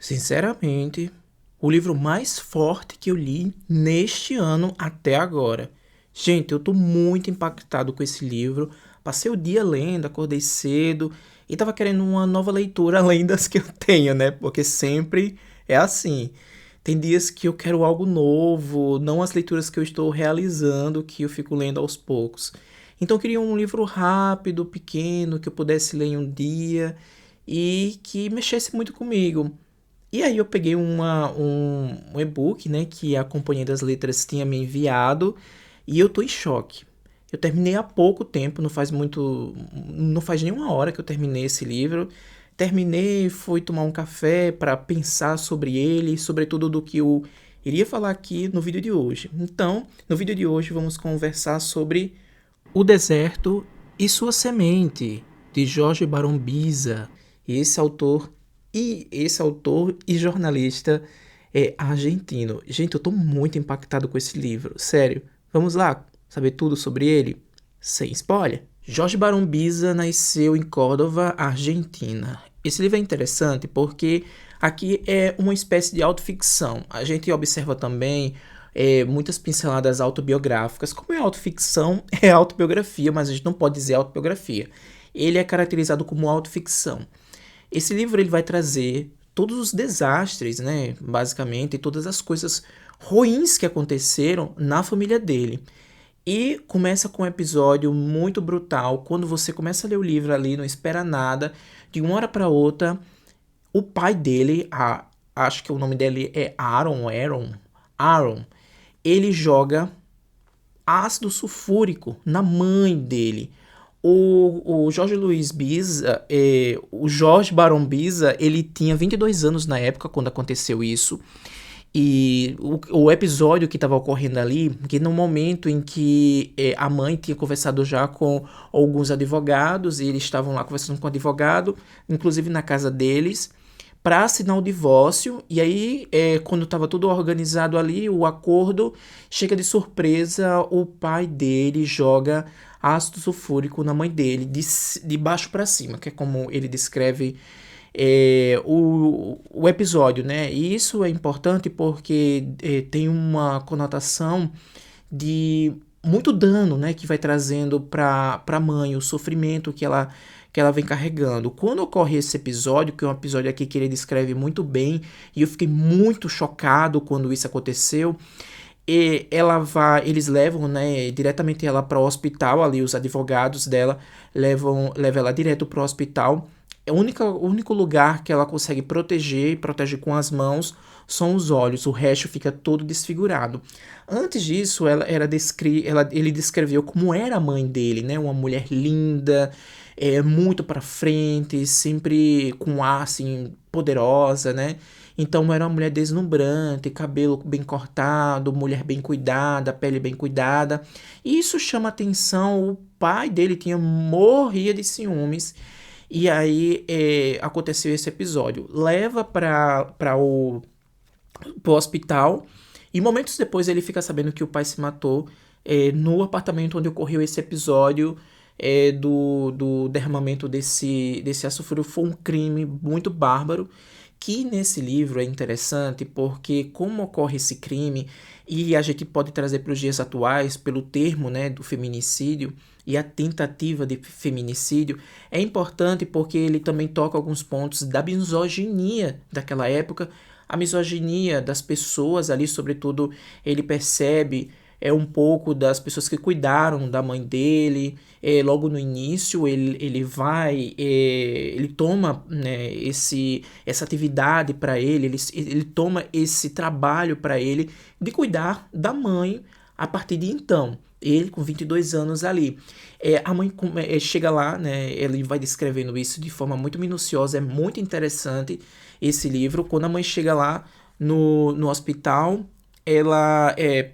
Sinceramente, o livro mais forte que eu li neste ano até agora. Gente, eu tô muito impactado com esse livro. Passei o dia lendo, acordei cedo e tava querendo uma nova leitura além das que eu tenho, né? Porque sempre é assim. Tem dias que eu quero algo novo, não as leituras que eu estou realizando, que eu fico lendo aos poucos. Então eu queria um livro rápido, pequeno, que eu pudesse ler em um dia e que mexesse muito comigo. E aí eu peguei um e-book, né, que a Companhia das Letras tinha me enviado, e eu tô em choque. Eu terminei há pouco tempo, não faz nenhuma hora que eu terminei esse livro. Terminei, fui tomar um café para pensar sobre ele, sobretudo do que eu iria falar aqui no vídeo de hoje. Então, no vídeo de hoje vamos conversar sobre O Deserto e Sua Semente, de Jorge Barão Biza. E esse autor e jornalista é argentino. Gente, eu tô muito impactado com esse livro, sério. Vamos lá saber tudo sobre ele? Sem spoiler. Jorge Barão Biza nasceu em Córdoba, Argentina. Esse livro é interessante porque aqui é uma espécie de autoficção. A gente observa também muitas pinceladas autobiográficas. Como é autoficção, é autobiografia, mas a gente não pode dizer autobiografia. Ele é caracterizado como autoficção. Esse livro ele vai trazer todos os desastres, né, basicamente, e todas as coisas ruins que aconteceram na família dele. E começa com um episódio muito brutal. Quando você começa a ler o livro ali, não espera nada, de uma hora para outra, o pai dele, acho que o nome dele é Aaron, ele joga ácido sulfúrico na mãe dele. O Jorge Luiz Biza, o Jorge Barão Biza, ele tinha 22 anos na época quando aconteceu isso. E o episódio que estava ocorrendo ali, que no momento em que a mãe tinha conversado já com alguns advogados, e eles estavam lá conversando com o advogado, inclusive na casa deles, para assinar o divórcio. E aí, quando estava tudo organizado ali, o acordo, chega de surpresa, o pai dele joga ácido sulfúrico na mãe dele, de baixo para cima, que é como ele descreve o episódio, né? E isso é importante porque tem uma conotação de muito dano, né, que vai trazendo para a mãe, o sofrimento que ela vem carregando. Quando ocorre esse episódio, que é um episódio aqui que ele descreve muito bem, e eu fiquei muito chocado quando isso aconteceu, e eles levam, né, diretamente ela para o hospital, ali os advogados dela levam ela direto para o hospital. O único lugar que ela consegue proteger, e protege com as mãos, são os olhos, o resto fica todo desfigurado. Antes disso, ele descreveu como era a mãe dele, né? Uma mulher linda, muito pra frente, sempre com ar assim, poderosa, né? Então era uma mulher deslumbrante, cabelo bem cortado, mulher bem cuidada, pele bem cuidada. E isso chama atenção. O pai dele morria de ciúmes. E aí aconteceu esse episódio. Leva pro hospital. E momentos depois ele fica sabendo que o pai se matou no apartamento onde ocorreu esse episódio do derramamento desse açúcar. Foi um crime muito bárbaro. Que nesse livro é interessante porque como ocorre esse crime, e a gente pode trazer para os dias atuais pelo termo, né, do feminicídio e a tentativa de feminicídio, é importante porque ele também toca alguns pontos da misoginia daquela época, a misoginia das pessoas ali, sobretudo ele percebe um pouco das pessoas que cuidaram da mãe dele. Logo no início ele toma, né, essa atividade para ele toma esse trabalho para ele de cuidar da mãe a partir de então. Ele com 22 anos ali. A mãe chega lá, né? Ele vai descrevendo isso de forma muito minuciosa. É muito interessante esse livro. Quando a mãe chega lá no hospital, ela é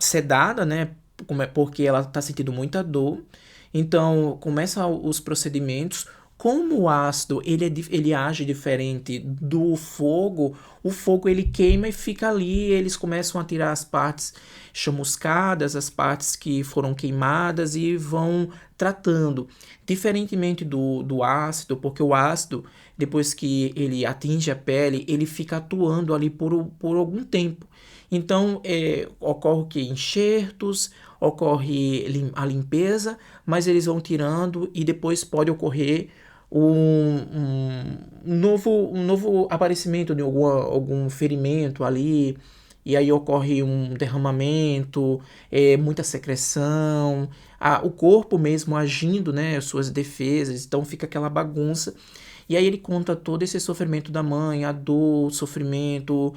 sedada, né? Porque ela está sentindo muita dor. Então começa os procedimentos. Como o ácido ele age diferente do fogo, o fogo ele queima e fica ali. Eles começam a tirar as partes chamuscadas, as partes que foram queimadas, e vão tratando. Diferentemente do ácido, porque o ácido, depois que ele atinge a pele, ele fica atuando ali por algum tempo. Então, ocorre o que? Enxertos, ocorre a limpeza, mas eles vão tirando e depois pode ocorrer um novo aparecimento de algum ferimento ali, e aí ocorre um derramamento, muita secreção, o corpo mesmo agindo, né, suas defesas, então fica aquela bagunça. E aí ele conta todo esse sofrimento da mãe, a dor, o sofrimento,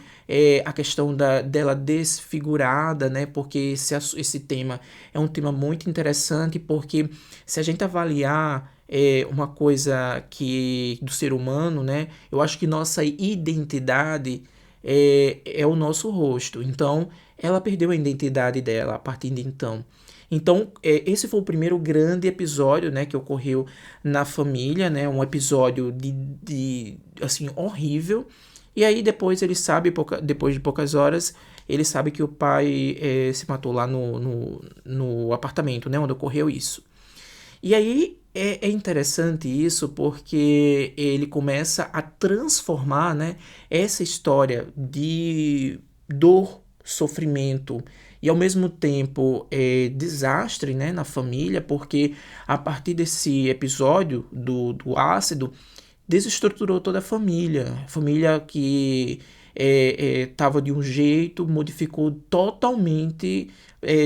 a questão dela desfigurada, né? Porque esse tema é um tema muito interessante, porque se a gente avaliar uma coisa que do ser humano, né? Eu acho que nossa identidade é o nosso rosto. Então, ela perdeu a identidade dela a partir de então. Então, esse foi o primeiro grande episódio, né, que ocorreu na família, né, um episódio assim, horrível. E aí depois ele sabe, depois de poucas horas, ele sabe que o pai se matou lá no apartamento, né, onde ocorreu isso. E aí é interessante isso porque ele começa a transformar, né, essa história de dor, sofrimento e ao mesmo tempo desastre, né, na família, porque a partir desse episódio do ácido desestruturou toda a família que estava de um jeito, modificou totalmente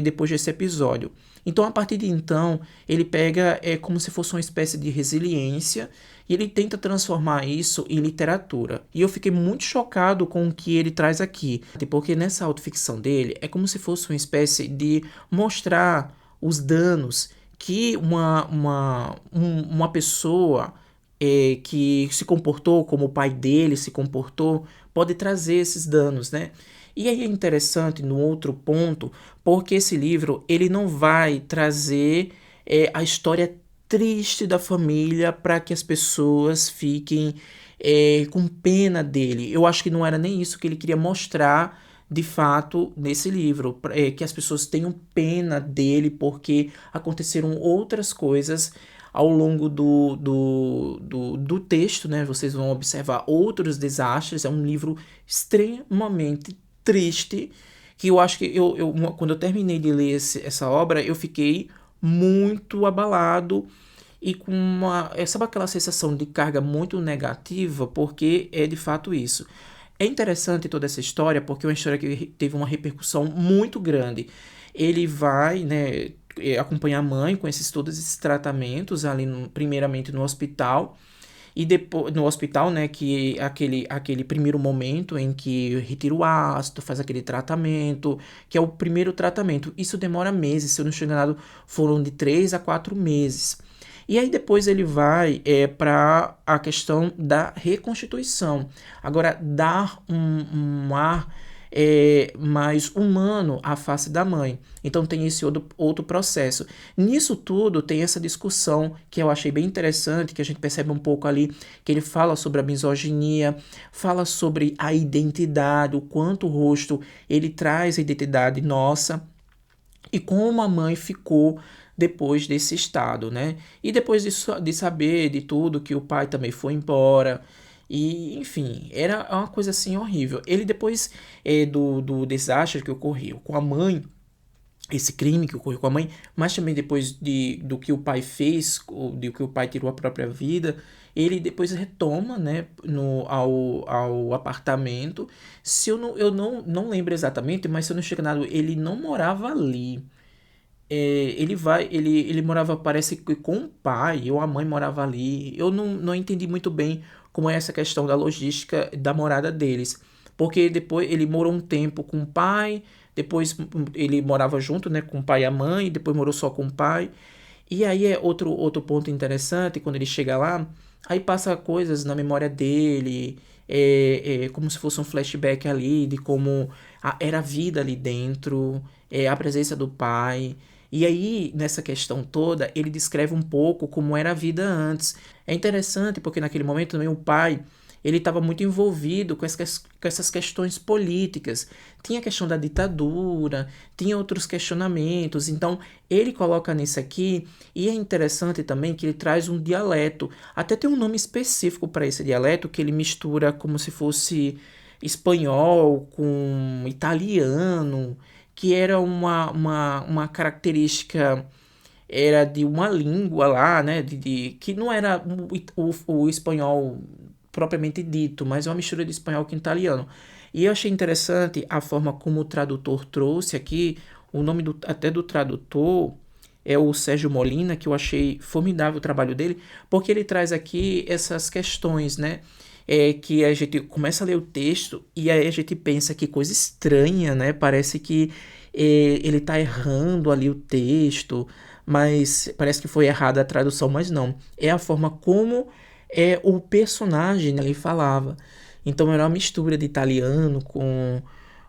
depois desse episódio. Então, a partir de então, ele pega como se fosse uma espécie de resiliência e ele tenta transformar isso em literatura. E eu fiquei muito chocado com o que ele traz aqui, porque nessa autoficção dele é como se fosse uma espécie de mostrar os danos que uma pessoa que se comportou como o pai dele se comportou pode trazer esses danos, né? E aí é interessante no outro ponto, porque esse livro ele não vai trazer a história triste da família para que as pessoas fiquem com pena dele. Eu acho que não era nem isso que ele queria mostrar de fato nesse livro, que as pessoas tenham pena dele porque aconteceram outras coisas ao longo do texto, né? Vocês vão observar outros desastres. É um livro extremamente triste, que eu acho que quando eu terminei de ler essa obra, eu fiquei muito abalado e com sabe aquela sensação de carga muito negativa, porque é de fato isso. É interessante toda essa história, porque é uma história que teve uma repercussão muito grande. Ele vai, né, acompanhar a mãe com todos esses tratamentos ali, primeiramente no hospital, e depois no hospital, né, que é aquele primeiro momento em que retira o ácido, faz aquele tratamento, que é o primeiro tratamento. Isso demora meses, se eu não estou enganado, foram de 3 a 4 meses. E aí depois ele vai para a questão da reconstituição. Agora, dar um ar mais humano à face da mãe. Então tem esse outro processo. Nisso tudo tem essa discussão que eu achei bem interessante, que a gente percebe um pouco ali, que ele fala sobre a misoginia, fala sobre a identidade, o quanto o rosto ele traz a identidade nossa, e como a mãe ficou depois desse estado, né? E depois de saber de tudo que o pai também foi embora, e enfim, era uma coisa assim horrível. Ele depois do desastre que ocorreu com a mãe, esse crime que ocorreu com a mãe, mas também depois do que o pai fez, do que o pai tirou a própria vida, ele depois retoma, né, ao apartamento. Se eu não lembro exatamente, mas se eu não estou enganado, ele não morava ali. Ele morava, parece que com o pai, ou a mãe morava ali. Eu não entendi muito bem como é essa questão da logística da morada deles. Porque depois ele morou um tempo com o pai, depois ele morava junto, né, com o pai e a mãe, depois morou só com o pai. E aí é outro ponto interessante, quando ele chega lá, aí passa coisas na memória dele, como se fosse um flashback ali, de como era a vida ali dentro, a presença do pai. E aí, nessa questão toda, ele descreve um pouco como era a vida antes. É interessante porque naquele momento também o pai, ele estava muito envolvido com essas questões políticas. Tinha a questão da ditadura, tinha outros questionamentos. Então, ele coloca nisso aqui, e é interessante também que ele traz um dialeto. Até tem um nome específico para esse dialeto, que ele mistura como se fosse espanhol com italiano, que era uma característica, era de uma língua lá, né, que não era o espanhol propriamente dito, mas é uma mistura de espanhol com italiano. E eu achei interessante a forma como o tradutor trouxe aqui, o nome até do tradutor é o Sérgio Molina, que eu achei formidável o trabalho dele, porque ele traz aqui essas questões, né? Que a gente começa a ler o texto e aí a gente pensa que coisa estranha, né? Parece que ele tá errando ali o texto, mas parece que foi errada a tradução, mas não. É a forma como o personagem ali falava. Então era uma mistura de italiano com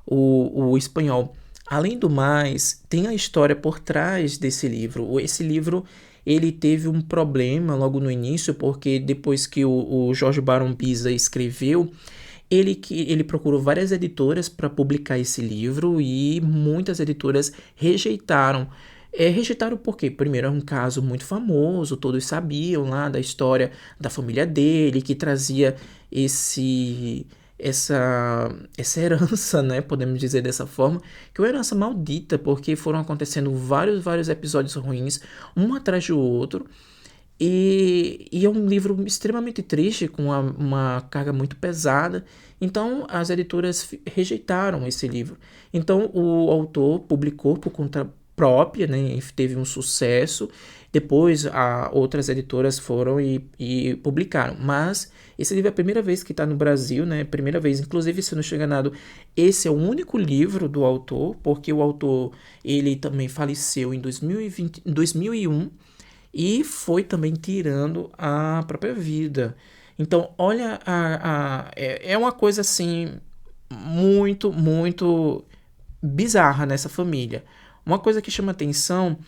o espanhol. Além do mais, tem a história por trás desse livro. Esse livro ele teve um problema logo no início, porque depois que o Jorge Barão Pisa escreveu, ele procurou várias editoras para publicar esse livro e muitas editoras rejeitaram. Rejeitaram porque, primeiro, é um caso muito famoso, todos sabiam lá da história da família dele, que trazia esse essa herança, né, podemos dizer dessa forma, que é uma herança maldita, porque foram acontecendo vários episódios ruins, um atrás do outro, e é um livro extremamente triste, com uma carga muito pesada. Então as editoras rejeitaram esse livro. Então o autor publicou por conta própria, né, teve um sucesso. Depois outras editoras foram e publicaram. Mas esse livro é a primeira vez que está no Brasil, né? Primeira vez, inclusive, se eu não estou enganado, esse é o único livro do autor, porque o autor ele também faleceu em 2001 e foi também tirando a própria vida. Então, olha, é uma coisa assim muito bizarra nessa família. Uma coisa que chama atenção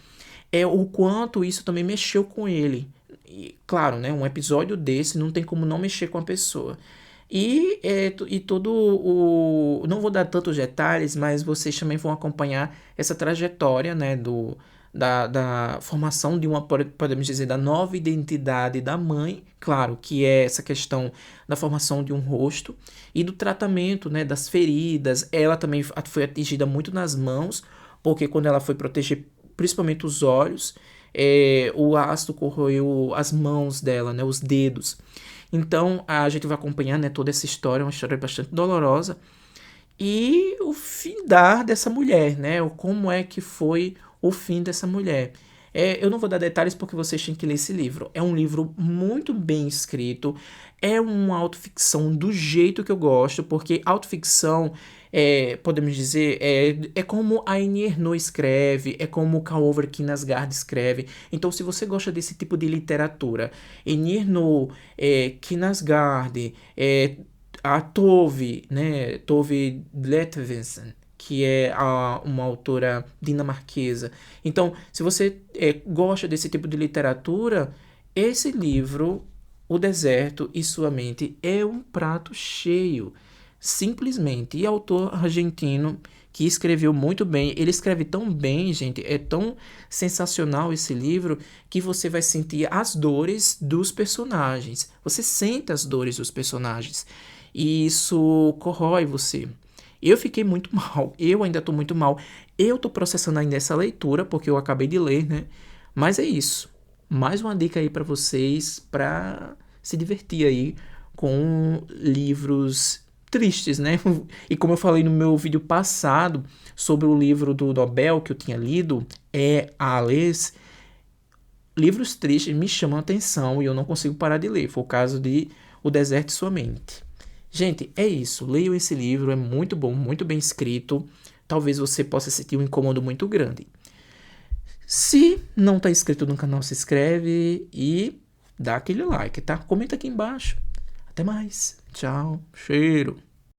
é o quanto isso também mexeu com ele. E, claro, né, um episódio desse não tem como não mexer com a pessoa. E todo o... Não vou dar tantos detalhes, mas vocês também vão acompanhar essa trajetória, né, da formação de podemos dizer, da nova identidade da mãe, claro, que é essa questão da formação de um rosto, e do tratamento, né, das feridas. Ela também foi atingida muito nas mãos, porque quando ela foi proteger principalmente os olhos, o ácido corroeu as mãos dela, né, os dedos. Então a gente vai acompanhar, né, toda essa história, uma história bastante dolorosa, e o findar dessa mulher, né, como é que foi o fim dessa mulher. Eu não vou dar detalhes porque vocês têm que ler esse livro. É um livro muito bem escrito, é uma autoficção do jeito que eu gosto, porque autoficção, podemos dizer, é como a Annie Ernaux escreve, é como o Karl-Ove Knausgaard escreve. Então, se você gosta desse tipo de literatura, Annie Ernaux, Knausgaard, a Tove, né, Tove Letvensen, que é uma autora dinamarquesa. Então, se você gosta desse tipo de literatura, esse livro, O Deserto e Sua Mente, é um prato cheio, simplesmente. E autor argentino que escreveu muito bem. Ele escreve tão bem, gente, é tão sensacional esse livro, que você vai sentir as dores dos personagens. Você sente as dores dos personagens. E isso corrói você. Eu fiquei muito mal, eu ainda tô muito mal. Eu tô processando ainda essa leitura, porque eu acabei de ler, né? Mas é isso. Mais uma dica aí pra vocês, pra se divertir aí com livros tristes, né? E como eu falei no meu vídeo passado sobre o livro do Nobel que eu tinha lido, Alice, livros tristes me chamam a atenção e eu não consigo parar de ler. Foi o caso de O Deserto e Sua Mente. Gente, é isso. Leiam esse livro, é muito bom, muito bem escrito. Talvez você possa sentir um incômodo muito grande. Se não está inscrito no canal, se inscreve e dá aquele like, tá? Comenta aqui embaixo. Até mais. Tchau. Cheiro.